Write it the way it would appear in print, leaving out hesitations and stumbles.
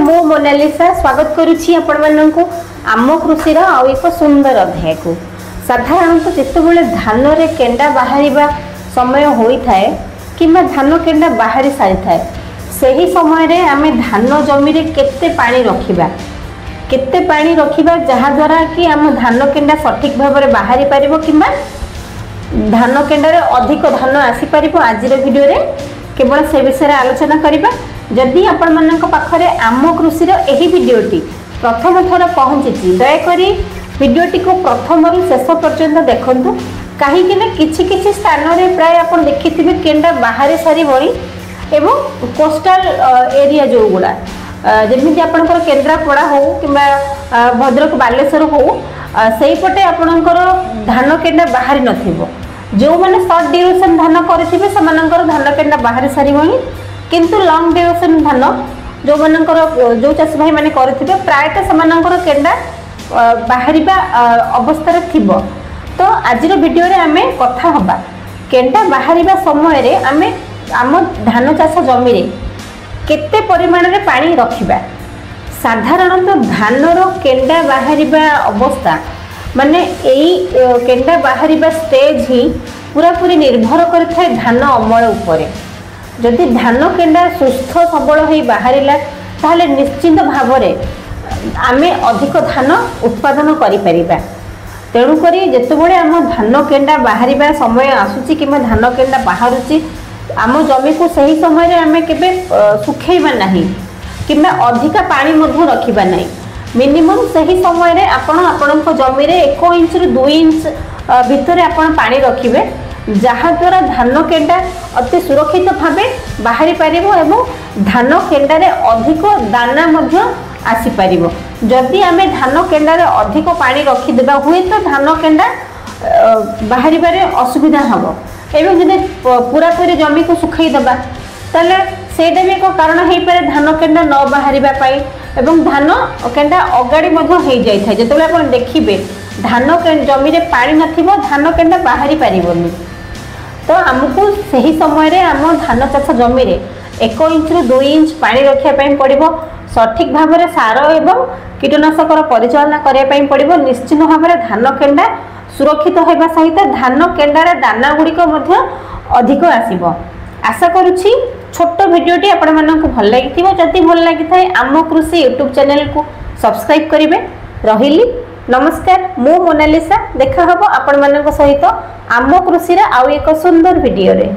मु मोनालिसा स्वागत करुच्ची आपको आम कृषि आउ एक सुंदर अध्याय को। साधारणतः जितेबाला धान रे केंडा बाहर समय होता है कि धान केंडा बाहरी सारी थाए से समय रे आमे धान जमी रे केते पानी रखिबा जहाद्वारा कि आम धान केंडा सठिक भाव में बाहरी पारिबो किंबा धान केंडा रे अधिक धान आसी पारिबो। आज वीडियो रे केवल से विषय आलोचना करिबा। जदि आपण मानक पाखरे आम कृषि एही वीडियोटी प्रथम थर पहुंची दयाकोरी वीडियोटी को प्रथम रु शेष पर्यंत देखंतु। कहीं किछि स्थान रे प्राय आपण देखिथिबे केंडा बाहर सारी बणी एवं कोस्टल एरिया जो गुड़ा जमीती आपणकर केन्द्रापड़ा हो कि भद्रक बालेश्वर हो से पटे आपणकर धान केंडा बाहरी नथिबो। जो माने शॉर्ट ड्यूरेशन धान करथिबे समानकर धान केंडा बाहरी सारी बणी किंतु लॉन्ग ड्यूरेशन धान जो मानकर जो चाष भाई माने करथिबे प्रायतः समानकर केंडा बाहरिबा अवस्था रे थिबो। तो आज वीडियो रे आमे कथा हबा केंडा बाहरिबा समय रे आमे आम धान चाष जमी रे केते परिमाण रे पानी रखिबा। साधारणतः धान रो केंडा बाहरिबा अवस्था माने एई केंडा बाहरिबा स्टेज ही पूरा पूरी निर्भर करथाय धान अमल उपरे। जदि धान केंडा सुस्थ सबल हो बाहरिला ताहले निश्चित भाव में आमे अधिक धान उत्पादन करि परिबा। तेणु करी जेतेबेले आम धान केंडा बाहरिबा समय आसुची कि धान केंडा बाहरुची आम जमी को सही समय रे आमे केबे सुखेइबा नाही किंबा अधिका पानी मध्य रखिबा नाही। मिनिमम सही समय रे आपणक जमी रे 1 इंच रु 2 इंच भितर आपण पानी रखिबे जहाद्वारा धान केंडा अति सुरक्षित भाव बाहरी पारिबो एवं धान केंडा रे अधिक दाना मध्य आसी पारिबो। जदि आमे धान केंडा रे अधिक पानी रखी देबा हुए तो धान केंडा बाहरी बारे असुविधा हबो एवं जदि पूरा पूरी जमी को सुखाई देबा ताले सेटा भी एक कारण हे पारे धान केंडा न बाहरिबा पाई एवं धान केंडा अगाड़ी मध्य हो जाय थाय। जेतेबेले आपण देखिबे धान जमी रे पानी नथिबो धान केंडा बाहरी पारिबोनी। तो आमको सही समय रे आम धान चाष जमी रे 1 इंच रु 2 इंच पानी रखिया पई पड़िबो। सठिक भाव में सार एवं कीटनाशक परिचालना करिया पई पड़िबो। निश्चित भाव में धान केंडा सुरक्षित होइबा सहित धान केंडार दाना गुड़िक मध्य अधिक आसीबो। आशा करुछि छोट वीडियोटी आपण मानक भल लागिथिबो। जदि भल लागिथाय आम कृषि यूट्यूब चैनल को सब्सक्राइब करिवे। रहिली नमस्कार। मु मोनालिसा देखा हबो आपण मानक सहित आम कृषि रा आउ एक सुंदर वीडियो रे।